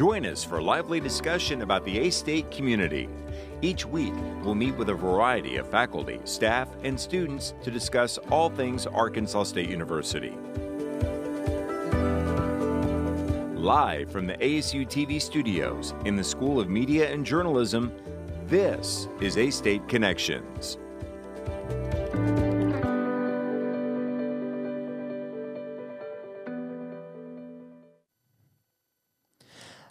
Join us for lively discussion about the A-State community. Each week, we'll meet with a variety of faculty, staff, and students to discuss all things Arkansas State University. Live from the ASU-TV studios in the School of Media and Journalism, this is A-State Connections.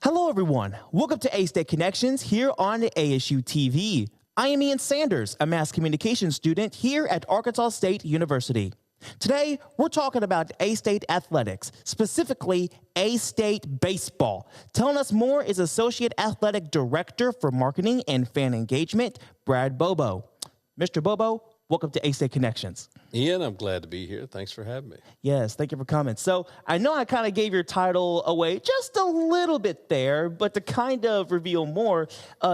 Hello, everyone. Welcome to A-State Connections here on ASU-TV. I am Ian Sanders, a mass communications student here at Arkansas State University. Today, we're talking about A-State athletics, specifically A-State baseball. Telling us more is Associate Athletic Director for Marketing and Fan Engagement, Brad Bobo. Mr. Bobo, welcome to A-State Connections. Ian, I'm glad to be here. Thanks for having me. Yes, thank you for coming. So I know I kind of gave your title away just a little bit there, but to kind of reveal more,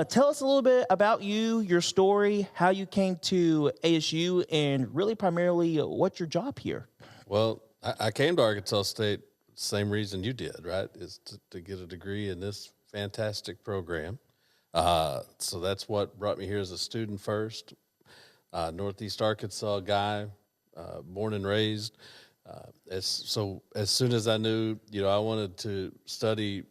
tell us a little bit about you, your story, how you came to ASU, and really primarily what's your job here? Well, I came to Arkansas State same reason you did, right, is to get a degree in this fantastic program. So that's what brought me here as a student first. Northeast Arkansas guy, born and raised. As soon as I knew, I wanted to study,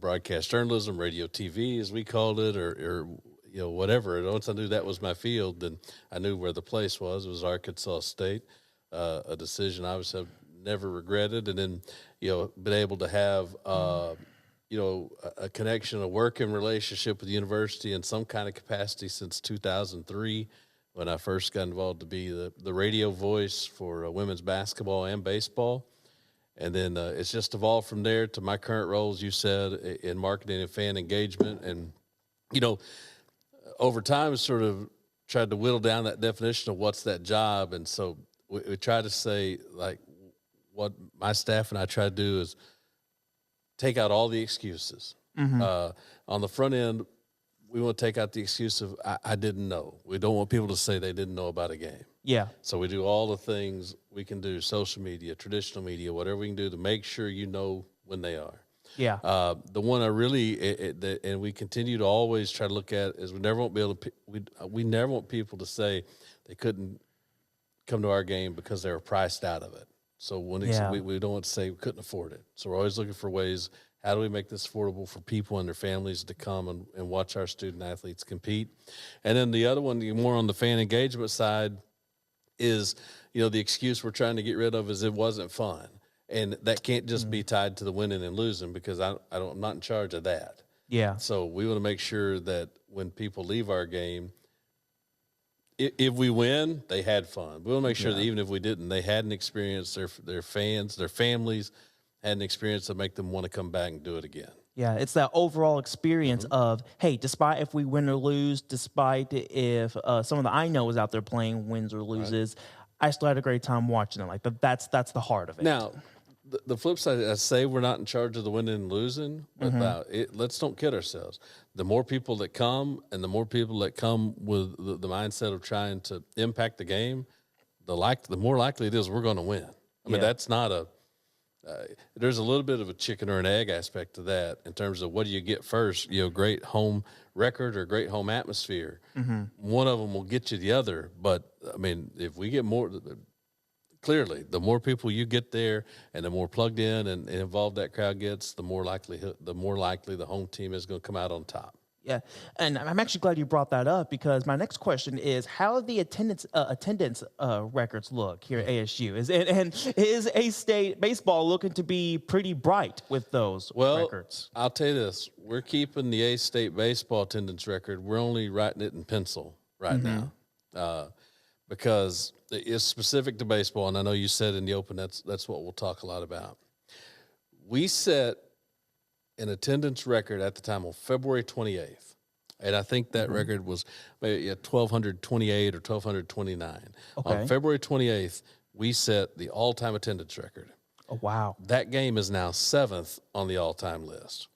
broadcast journalism, radio, TV, as we called it, or whatever. And once I knew that was my field, then I knew where the place was. It was Arkansas State, a decision I obviously have never regretted. And then, been able to have, a connection, a working relationship with the university in some kind of capacity since 2003, when I first got involved to be the radio voice for women's basketball and baseball. And then it's just evolved from there to my current role, as you said, in marketing and fan engagement. And, over time, sort of tried to whittle down that definition of what's that job. And so we try to say, like, what my staff and I try to do is take out all the excuses. Mm-hmm. On the front end, we want to take out the excuse of, I didn't know. We don't want people to say they didn't know about a game. Yeah. So we do all the things we can do, social media, traditional media, whatever we can do to make sure you know when they are. Yeah. The one I really, and we continue to always try to look at is we never want people to say they couldn't come to our game because they were priced out of it. So we don't want to say we couldn't afford it. So we're always looking for ways, how do we make this affordable for people and their families to come and watch our student athletes compete? And then the other one, more on the fan engagement side, is, the excuse we're trying to get rid of is it wasn't fun. And that can't just be tied to the winning and losing, because I'm not in charge of that. Yeah. So we want to make sure that when people leave our game, if we win, they had fun. We want to make sure that even if we didn't, they had an experience, their fans, their families had an experience that make them want to come back and do it again. Yeah, it's that overall experience of, hey, despite if we win or lose, despite if someone that I know is out there playing wins or loses, I still had a great time watching it. Like, that's the heart of it. Now, the flip side, I say we're not in charge of the winning and losing, but let's don't kid ourselves. The more people that come, and the more people that come with the mindset of trying to impact the game, the more likely it is we're going to win. I mean, that's not there's a little bit of a chicken or an egg aspect to that in terms of what do you get first, great home record or great home atmosphere. Mm-hmm. One of them will get you the other. But, I mean, if we get more, clearly, the more people you get there and the more plugged in and involved that crowd gets, the more likely the home team is going to come out on top. Yeah, and I'm actually glad you brought that up, because my next question is, how the attendance records look here at ASU? Is A-State baseball looking to be pretty bright with those records? I'll tell you this. We're keeping the A-State baseball attendance record. We're only writing it in pencil right now, because it's specific to baseball, and I know you said in the open that's what we'll talk a lot about. We set an attendance record at the time on February 28th. And I think that record was maybe 1,228 or 1,229. Okay. On February 28th, we set the all-time attendance record. Oh, wow. That game is now 7th on the all-time list.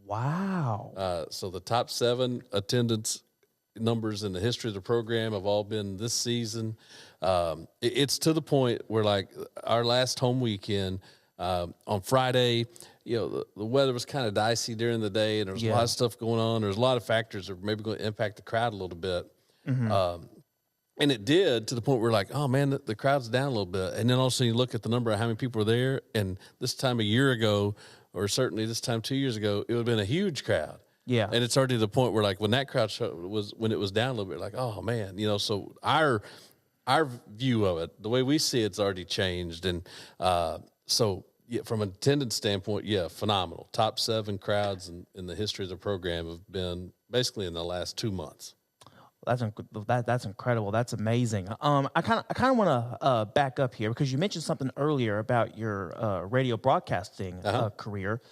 Wow. So the top 7 attendance numbers in the history of the program have all been this season. It's to the point where, like, our last home weekend, On Friday, the weather was kind of dicey during the day, and there was a lot of stuff going on. There's a lot of factors that were maybe going to impact the crowd a little bit. And it did, to the point where, like, oh, man, the crowd's down a little bit. And then all of a sudden you look at the number of how many people were there, and this time a year ago, or certainly this time 2 years ago, it would have been a huge crowd. Yeah. And it's already to the point where, like, when that crowd when it was down a little bit, like, oh, man, so our view of it, the way we see it's already changed. And so from an attendance standpoint, phenomenal. Top 7 crowds in the history of the program have been basically in the last 2 months. That's incredible. That's amazing. I kind of want to back up here because you mentioned something earlier about your radio broadcasting career.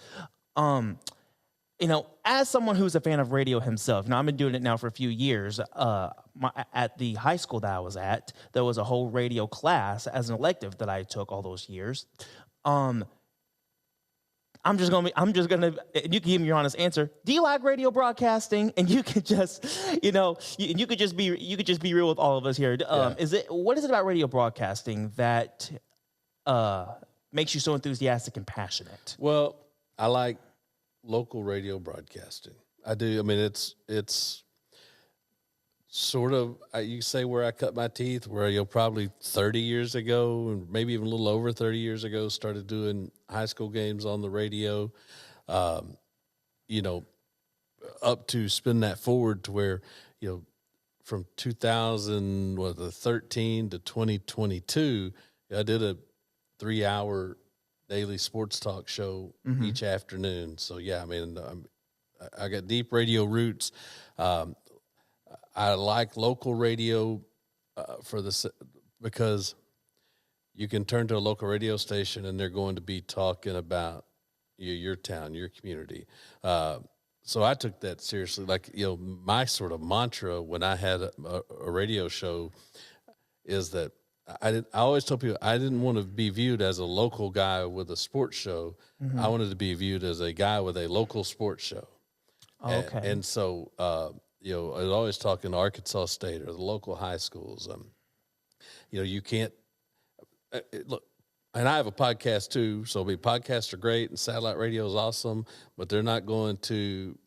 As someone who's a fan of radio himself, I've been doing it now for a few years. At the high school that I was at, there was a whole radio class as an elective that I took all those years. I'm just gonna. You can give me your honest answer. Do you like radio broadcasting? And you could just, you could just be real with all of us here. What is it about radio broadcasting that makes you so enthusiastic and passionate? Well, I like local radio broadcasting. I do. I mean, it's sort of, you say where I cut my teeth, where probably 30 years ago, and maybe even a little over 30 years ago, started doing high school games on the radio, up to spin that forward to where, from 2013 to 2022, I did a 3-hour daily sports talk show each afternoon. So, I got deep radio roots. I like local radio because you can turn to a local radio station and they're going to be talking about your town, your community. So I took that seriously. Like, my sort of mantra when I had a radio show is that I always tell people I didn't want to be viewed as a local guy with a sports show. I wanted to be viewed as a guy with a local sports show. Oh, okay. And so, I was always talking to Arkansas State or the local high schools. You can't look. And I have a podcast too, so podcasts are great and satellite radio is awesome, but they're not going to.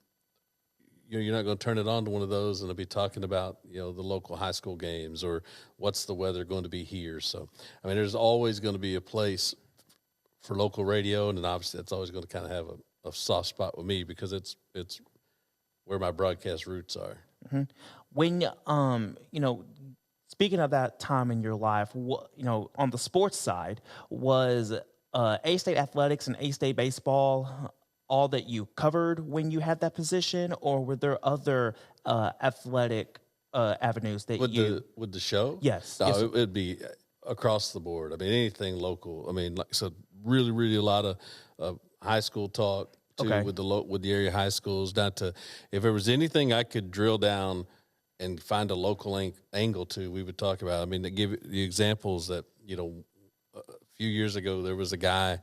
You're not going to turn it on to one of those and they'll be talking about the local high school games or what's the weather going to be here. So, there's always going to be a place for local radio, and then obviously that's always going to kind of have a soft spot with me because it's where my broadcast roots are. When, speaking of that time in your life, on the sports side, was A-State athletics and A-State baseball all that you covered when you had that position, or were there other athletic avenues that with the show? Yes. No, yes. It'd be across the board. Anything local. Like I said, really, really a lot of high school talk. With the area high schools, down to if there was anything I could drill down and find a local angle to, we would talk about. To give the examples that a few years ago there was a guy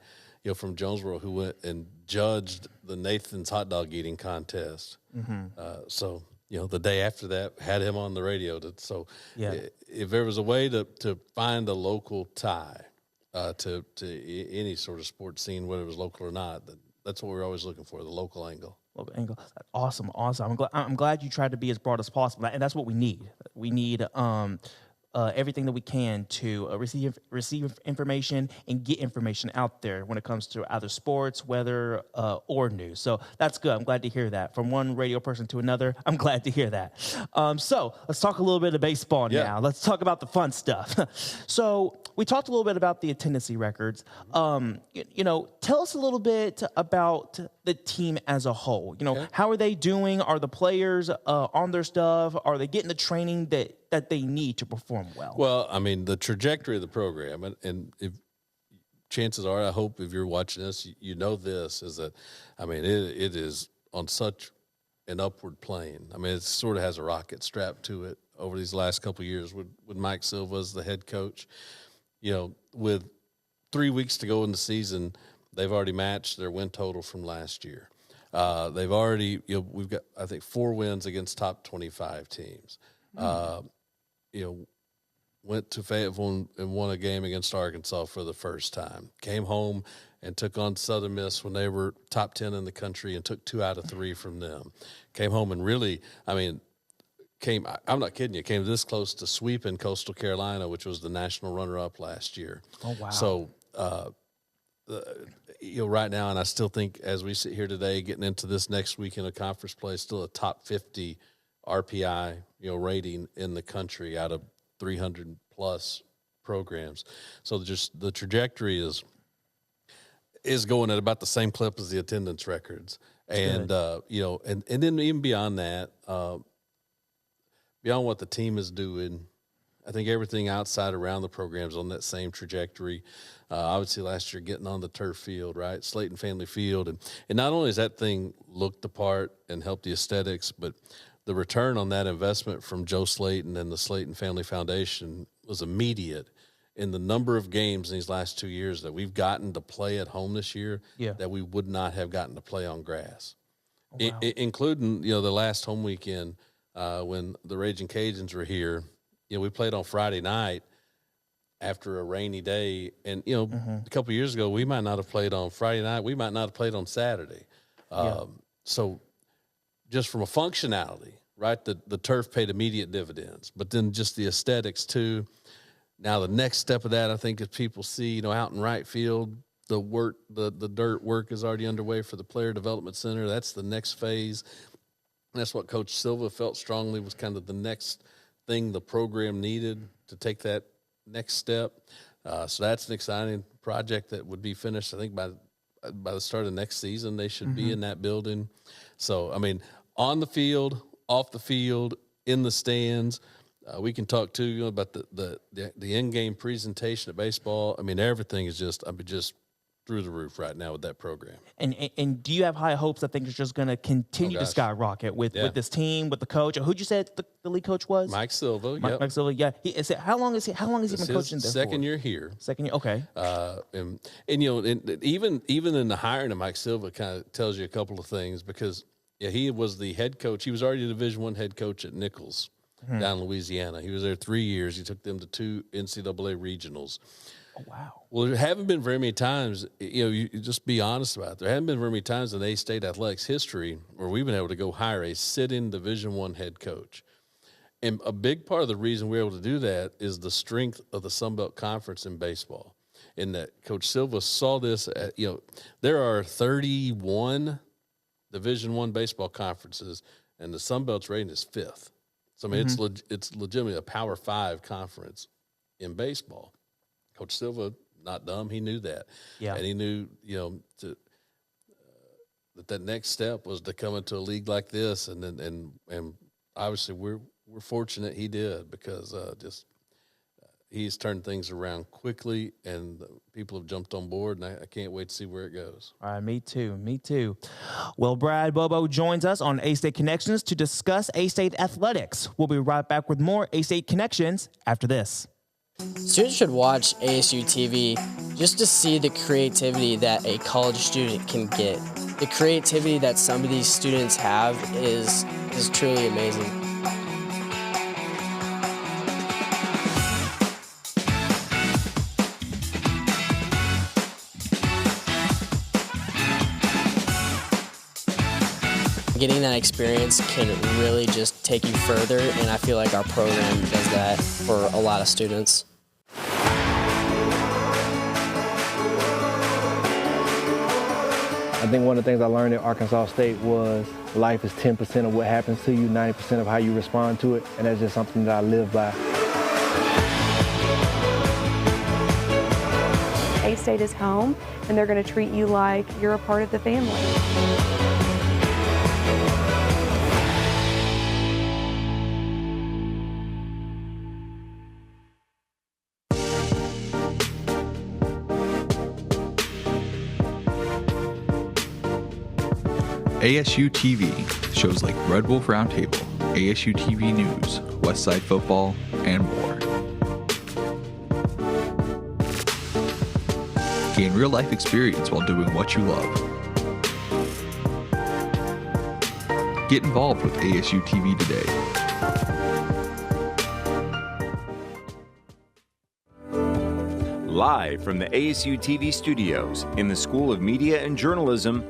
from Jonesboro who went and judged the Nathan's hot dog eating contest. So the day after that had him on the radio. If there was a way to find a local tie to any sort of sports scene, whether it was local or not, that's what we're always looking for, the local angle. Local angle. Awesome. I'm glad you tried to be as broad as possible, and that's what we need. We need everything that we can to receive information and get information out there when it comes to either sports, weather, or news. So that's good. I'm glad to hear that. From one radio person to another, I'm glad to hear that. So let's talk a little bit of baseball now. Let's talk about the fun stuff. So we talked a little bit about the attendance records. Tell us a little bit about the team as a whole. How are they doing? Are the players on their stuff? Are they getting the training that they need to perform well? Well, the trajectory of the program, and if chances are, I hope if you're watching this, this is that, it is on such an upward plane. It sort of has a rocket strapped to it over these last couple of years with Mike Silva as the head coach. With 3 weeks to go in the season, they've already matched their win total from last year. They've already, we've got, I think, 4 wins against top 25 teams. Went to Fayetteville and won a game against Arkansas for the first time. Came home and took on Southern Miss when they were top 10 in the country and took 2 out of 3 from them. Came home and really, I'm not kidding you, came this close to sweeping Coastal Carolina, which was the national runner-up last year. Oh, wow. So, right now, and I still think as we sit here today, getting into this next week in a conference play, still a top 50 RPI, rating in the country out of 300 plus programs. So just the trajectory is going at about the same clip as the attendance records. And, and then even beyond that, beyond what the team is doing, I think everything outside around the program is on that same trajectory. Obviously last year getting on the turf field, right? Slayton Family Field. And not only does that thing look the part and help the aesthetics, but the return on that investment from Joe Slayton and the Slayton Family Foundation was immediate in the number of games in these last 2 years that we've gotten to play at home this year that we would not have gotten to play on grass, including, the last home weekend when the Raging Cajuns were here. We played on Friday night after a rainy day. And, a couple of years ago, we might not have played on Friday night. We might not have played on Saturday. So just from a functionality, right, the turf paid immediate dividends. But then just the aesthetics, too. Now, the next step of that, I think, is people see, out in right field, the work, the dirt work is already underway for the Player Development Center. That's the next phase. And that's what Coach Silva felt strongly was kind of the next thing the program needed to take that next step. So that's an exciting project that would be finished, I think, by the start of next season. They should be in that building. So, on the field, off the field, in the stands. We can talk too about the in-game presentation of baseball. Everything is just through the roof right now with that program. And do you have high hopes that things are just going to continue to skyrocket with this team, with the coach? Who'd you say the lead coach was? Mike Silva. Mike Silva. Yeah. How long has he been coaching there? Second year here. Second year. Okay. And even in the hiring of Mike Silva kind of tells you a couple of things because he was the head coach. He was already a Division I head coach at Nichols. Down in Louisiana. He was there 3 years. He took them to 2 NCAA regionals. Oh, wow. Well, there haven't been very many times, you just be honest about it. There haven't been very many times in A-State athletics history where we've been able to go hire a sit-in Division I head coach. And a big part of the reason we're able to do that is the strength of the Sun Belt Conference in baseball. In that Coach Silva saw this, there are 31 Division I baseball conferences, and the Sun Belt's rating is 5th. So, it's legitimately a Power 5 conference in baseball. Coach Silva, not dumb, he knew that. Yeah. And he knew, that next step was to come into a league like this. And obviously we're fortunate he did because he's turned things around quickly and people have jumped on board, and I can't wait to see where it goes. All right, me too. Well, Brad Bobo joins us on A-State Connections to discuss A-State athletics. We'll be right back with more A-State Connections after this. Students should watch ASU-TV just to see the creativity that a college student can get. The creativity that some of these students have is truly amazing. Getting that experience can really just take you further, and I feel like our program does that for a lot of students. I think one of the things I learned at Arkansas State was life is 10% of what happens to you, 90% of how you respond to it, and that's just something that I live by. A-State is home, and they're going to treat you like you're a part of the family. ASU-TV, shows like Red Wolf Roundtable, ASU-TV News, Westside Football, and more. Gain real-life experience while doing what you love. Get involved with ASU-TV today. Live from the ASU-TV studios in the School of Media and Journalism,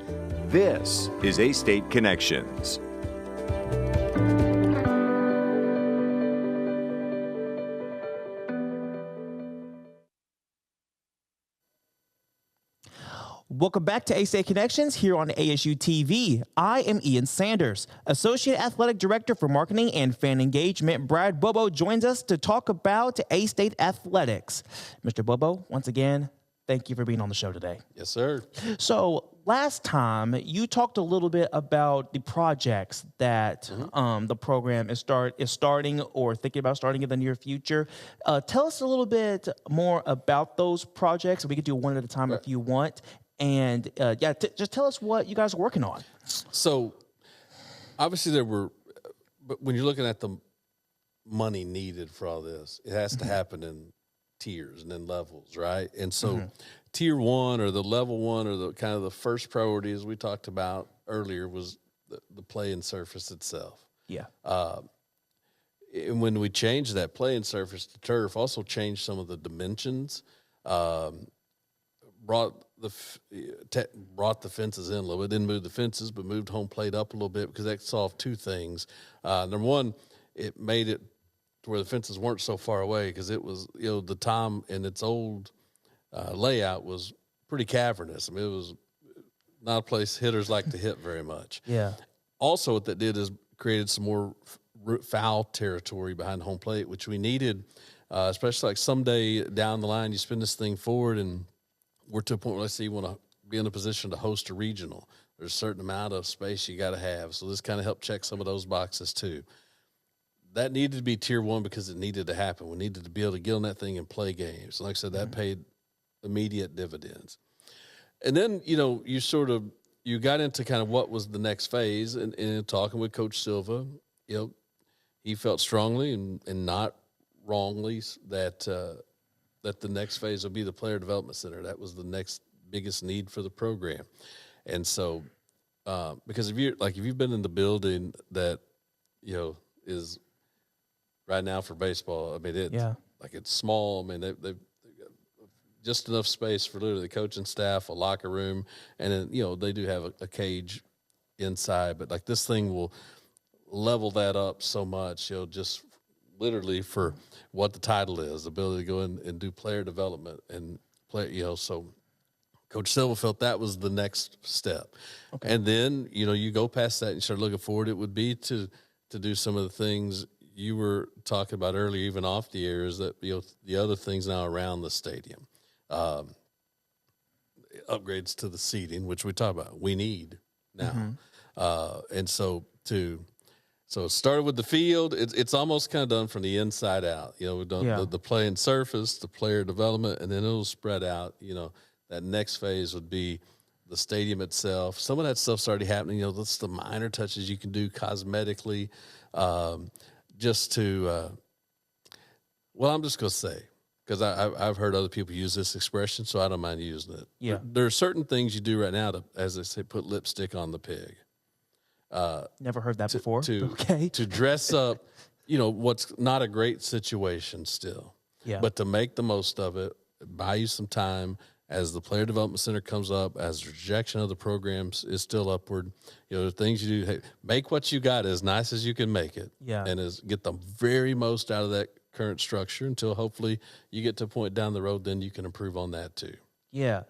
this is A-State Connections. Welcome back to A-State Connections here on ASU-TV. I am Ian Sanders. Associate Athletic Director for Marketing and Fan Engagement, Brad Bobo, joins us to talk about A-State athletics. Mr. Bobo, once again, thank you for being on the show today. Yes, sir. So last time you talked a little bit about the projects that the program is starting or thinking about starting in the near future. Tell us a little bit more about those projects. We could do one at a time if you want. And just tell us what you guys are working on. So obviously but when you're looking at the money needed for all this, it has to happen in tiers and then levels, right? And so tier one or the level one or the kind of the first priority, as we talked about earlier, was the playing surface itself. Yeah. And when we changed that playing surface to turf, also changed some of the dimensions, brought the fences in a little bit. Didn't move the fences, but moved home plate up a little bit because that solved two things. Number one, it made it to where the fences weren't so far away because it was, the time in its old layout was pretty cavernous. I mean, it was not a place hitters like to hit very much. Yeah. Also, what that did is created some more foul territory behind home plate, which we needed, especially like someday down the line, you spin this thing forward and we're to a point where, let's say, you want to be in a position to host a regional. There's a certain amount of space you got to have. So this kind of helped check some of those boxes too. That needed to be tier one because it needed to happen. We needed to be able to get on that thing and play games. And like I said, that paid immediate dividends. And then, you got into kind of what was the next phase. And talking with Coach Silva, he felt strongly and not wrongly that the next phase will be the player development center. That was the next biggest need for the program. And so, because if you've been in the building that, is right now for baseball, I mean, it's small. I mean, they've got just enough space for literally the coaching staff, a locker room, and then, they do have a cage inside, but like this thing will level that up so much, just literally for what the title is, the ability to go in and do player development and play, so Coach Silva felt that was the next step. Okay. And then, you go past that and you start looking forward, it would be to do some of the things you were talking about earlier, even off the air, is that, the other things now around the stadium, upgrades to the seating, which we talk about, we need now. And so So it started with the field. It's almost kind of done from the inside out. We've done the playing surface, the player development, and then it'll spread out. That next phase would be the stadium itself. Some of that stuff's already happening. That's the minor touches you can do cosmetically, just to. Well, I'm just gonna say, because I've heard other people use this expression, so I don't mind using it. Yeah, there are certain things you do right now to, as they say, put lipstick on the pig. Never heard that before. To dress up, what's not a great situation still. Yeah. But to make the most of it, buy you some time as the player development center comes up, as the rejection of the programs is still upward. The things you do, make what you got as nice as you can make it. Yeah. And get the very most out of that current structure until hopefully you get to a point down the road, then you can improve on that too. Yeah.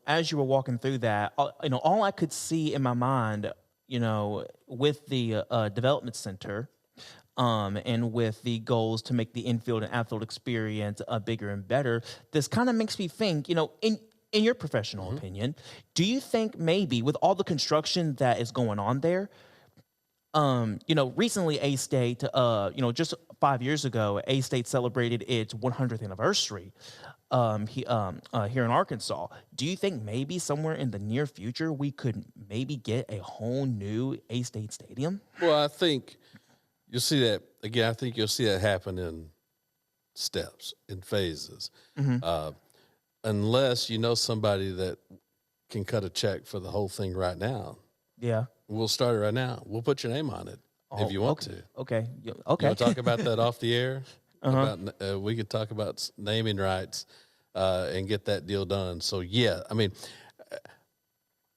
As you were walking through that, all I could see in my mind, with the development center, and with the goals to make the infield and outfield experience bigger and better, this kind of makes me think, in your professional opinion, do you think maybe with all the construction that is going on there, recently A-State, just 5 years ago, A-State celebrated its 100th anniversary. Here in Arkansas, do you think maybe somewhere in the near future we could maybe get a whole new A-State stadium? Well, I think you'll see that again. I think you'll see that happen in steps, in phases, unless somebody that can cut a check for the whole thing right now. Yeah, we'll start it right now. We'll put your name on it if you want to. Okay. You want to talk about that off the air? about. We could talk about naming rights and get that deal done. So yeah, I mean,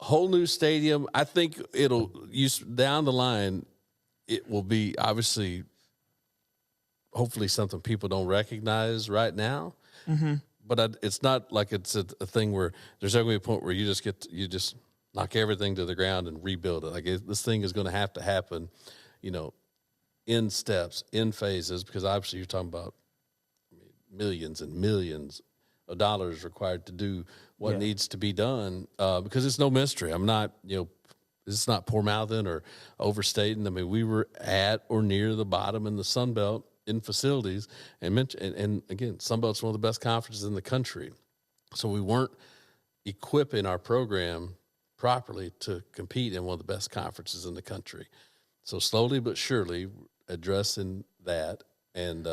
whole new stadium. I think it'll down the line. It will be obviously, hopefully, something people don't recognize right now. Mm-hmm. But it's not like it's a thing where there's ever going to be a point where you just knock everything to the ground and rebuild it. Like this thing is going to happen, in steps, in phases, because obviously you're talking about millions and millions of dollars required to do what needs to be done, because it's no mystery. I'm not, it's not poor mouthing or overstating. I mean, we were at or near the bottom in the Sun Belt in facilities, and again, Sun Belt's one of the best conferences in the country. So we weren't equipping our program properly to compete in one of the best conferences in the country. So slowly but surely addressing that and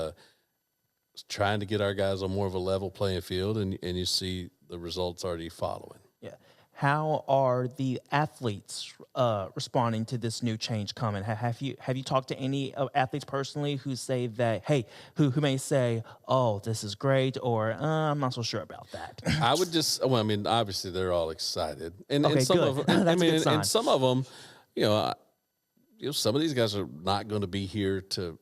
trying to get our guys on more of a level playing field, and you see the results already following. Yeah. How are the athletes responding to this new change coming? Have you talked to any athletes personally who say that, hey, who may say, oh, this is great, or I'm not so sure about that? I would obviously they're all excited, and some good. of them, That's a good sign. and some of them, some of these guys are not going to be here to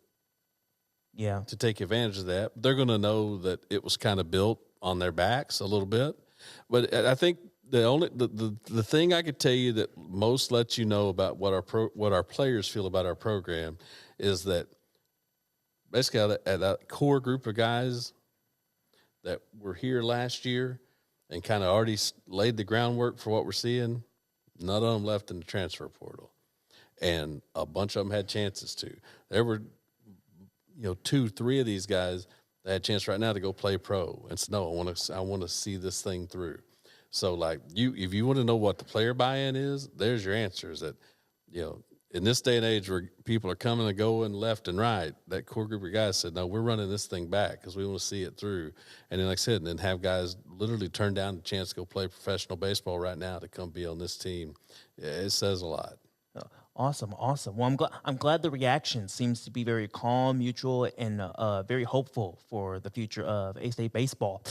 take advantage of that. They're going to know that it was kind of built on their backs a little bit, but I think the thing I could tell you that most lets you know about what our players feel about our program is that basically at that core group of guys that were here last year and kind of already laid the groundwork for what we're seeing, none of them left in the transfer portal, and a bunch of them had chances to. There were 2-3 of these guys that had a chance right now to go play pro and say, no, I want to see this thing through. So, like, if you want to know what the player buy-in is, there's your answers. That, in this day and age where people are coming and going left and right, that core group of guys said, no, we're running this thing back because we want to see it through. And then, like I said, and then have guys literally turn down the chance to go play professional baseball right now to come be on this team. Yeah, it says a lot. Awesome. Well, I'm glad the reaction seems to be very calm, mutual, and very hopeful for the future of A-State baseball.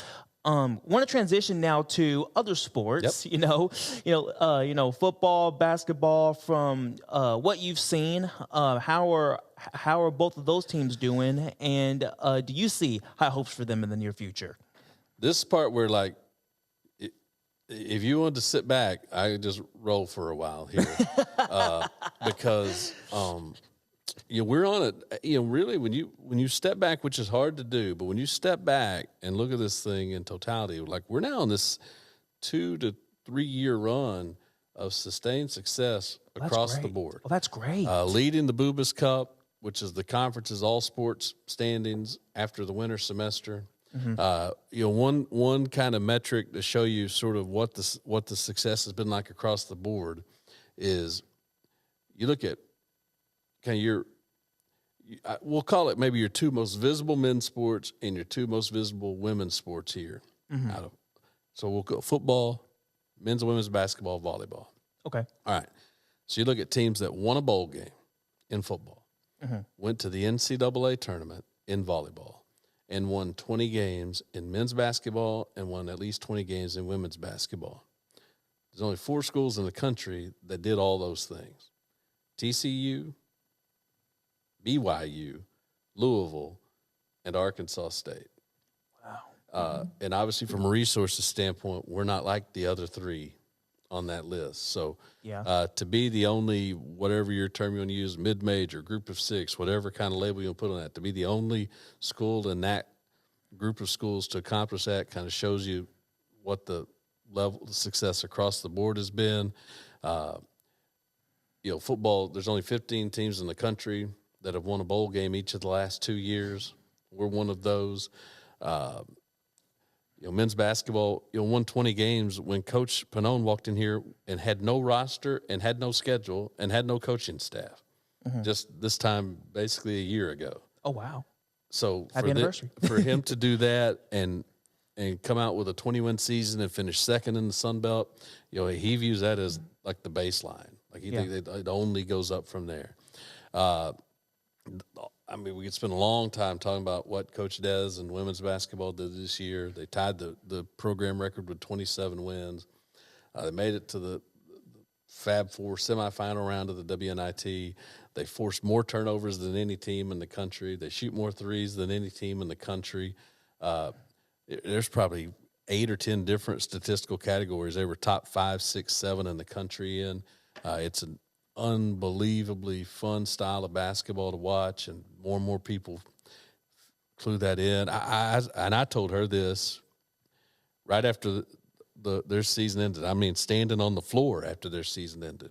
Want to transition now to other sports. Yep. Football, basketball. From what you've seen, how are both of those teams doing? And do you see high hopes for them in the near future? This part where, like, if you wanted to sit back, I could just roll for a while here, because we're on it. Really, when you step back, which is hard to do, but when you step back and look at this thing in totality, like, we're now on this 2 to 3 year run of sustained success across the board. Well, that's great. Leading the Bubas Cup, which is the conference's all sports standings after the winter semester. Mm-hmm. One kind of metric to show you sort of what the success has been like across the board is you look at kind of we'll call it maybe your 2 most visible men's sports and your 2 most visible women's sports here. Mm-hmm. So we'll go football, men's and women's basketball, volleyball. Okay. All right. So you look at teams that won a bowl game in football, mm-hmm. went to the NCAA tournament in volleyball, and won 20 games in men's basketball and won at least 20 games in women's basketball. There's only 4 schools in the country that did all those things: TCU, BYU, Louisville, and Arkansas State. Wow. And obviously from a resources standpoint, we're not like the other 3 on that list. So to be the only, whatever your term you want to use, mid-major, group of 6, whatever kind of label you want to put on that, to be the only school in that group of schools to accomplish that kind of shows you what the level of success across the board has been. Football, there's only 15 teams in the country that have won a bowl game each of the last 2 years. We're one of those. Men's basketball, won 20 games when Coach Pannone walked in here and had no roster and had no schedule and had no coaching staff. Mm-hmm. Just this time, basically a year ago. Oh, wow. So happy anniversary. For him to do that and come out with a 20-win season and finish second in the Sun Belt, he views that as like the baseline. Like he thinks it only goes up from there. I mean, we could spend a long time talking about what Coach Dez and women's basketball did this year. They tied the program record with 27 wins. They made it to the Fab Four semifinal round of the WNIT. They forced more turnovers than any team in the country. They shoot more threes than any team in the country. There's probably 8 or 10 different statistical categories. They were top 5, 6, 7 in the country in. It's an unbelievably fun style of basketball to watch, and more people clue that in. I told her this right after their season ended. I mean, standing on the floor after their season ended.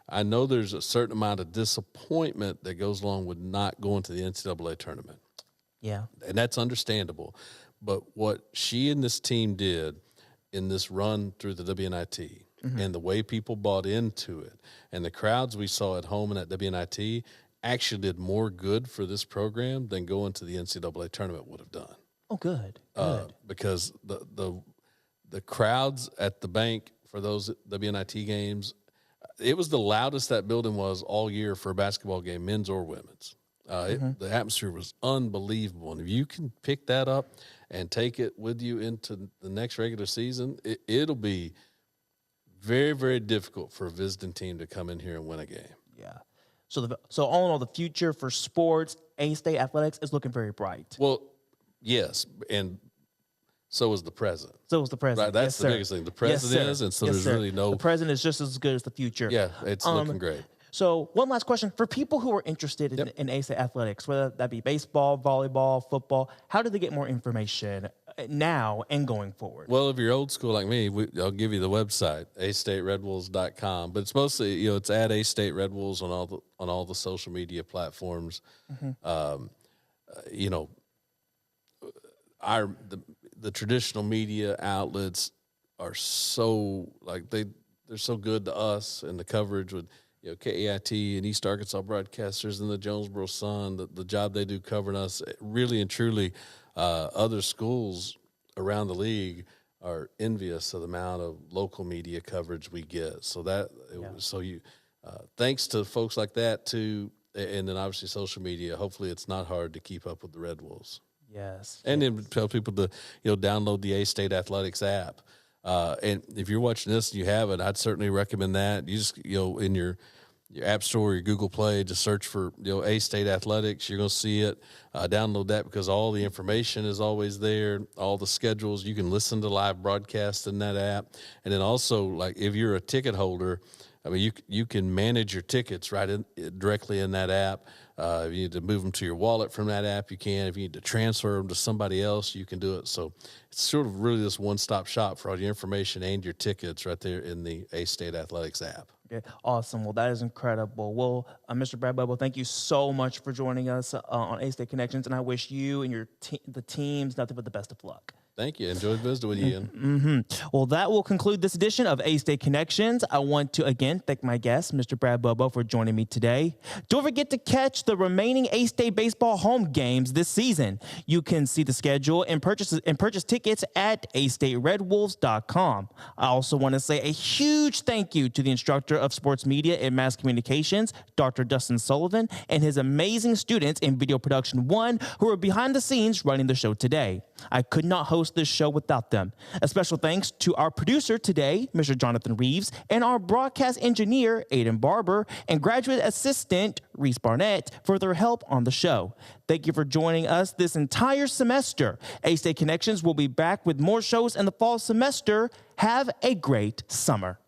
I know there's a certain amount of disappointment that goes along with not going to the NCAA tournament. Yeah. And that's understandable. But what she and this team did in this run through the WNIT, and the way people bought into it, and the crowds we saw at home and at WNIT actually did more good for this program than going to the NCAA tournament would have done. Oh, good. Because the crowds at the bank for those WNIT games, it was the loudest that building was all year for a basketball game, men's or women's. The atmosphere was unbelievable. And if you can pick that up and take it with you into the next regular season, it'll be very, very difficult for a visiting team to come in here and win a game. Yeah. So all in all, the future for sports, A-State athletics is looking very bright. Well, yes, and so is the president. Right, that's the biggest thing. The president is, and so there's really no. The president is just as good as the future. Yeah, it's looking great. So one last question. For people who are interested in A-State athletics, whether that be baseball, volleyball, football, how do they get more information now and going forward? Well, if you're old school like me, I'll give you the website, astateredwolves.com. But it's mostly, it's at A-State Red Wolves on all the social media platforms. The traditional media outlets are so, they're so good to us, and the coverage with KAIT and East Arkansas broadcasters and the Jonesboro Sun, the job they do covering us, really and truly, other schools around the league are envious of the amount of local media coverage we get. So thanks to folks like that too, and then obviously social media. Hopefully, it's not hard to keep up with the Red Wolves. Yes. And then tell people to download the A-State Athletics app. And if you're watching this and you haven't, I'd certainly recommend that. You just in your App Store or your Google Play, just search for A-State Athletics. You're going to see it. Download that because all the information is always there. All the schedules. You can listen to live broadcasts in that app. And then also, if you're a ticket holder, I mean, you can manage your tickets directly in that app. If you need to move them to your wallet from that app, you can. If you need to transfer them to somebody else, you can do it. So it's sort of really this one-stop shop for all your information and your tickets right there in the A-State Athletics app. Okay, awesome. Well, that is incredible. Well, Mr. Brad Bobo, thank you so much for joining us on A-State Connections, and I wish you and your the teams nothing but the best of luck. Thank you. Enjoyed visiting with you, Ian. Well, that will conclude this edition of A-State Connections. I want to again thank my guest, Mr. Brad Bobo, for joining me today. Don't forget to catch the remaining A-State baseball home games this season. You can see the schedule and purchase tickets at astateredwolves.com. I also want to say a huge thank you to the instructor of sports media and mass communications, Dr. Dustin Sullivan, and his amazing students in Video Production 1 who are behind the scenes running the show today. I could not host this show without them. A special thanks to our producer today, Mr. Jonathan Reeves, and our broadcast engineer, Aiden Barber, and graduate assistant, Reese Barnett, for their help on the show. Thank you for joining us this entire semester. A-State Connections will be back with more shows in the fall semester. Have a great summer.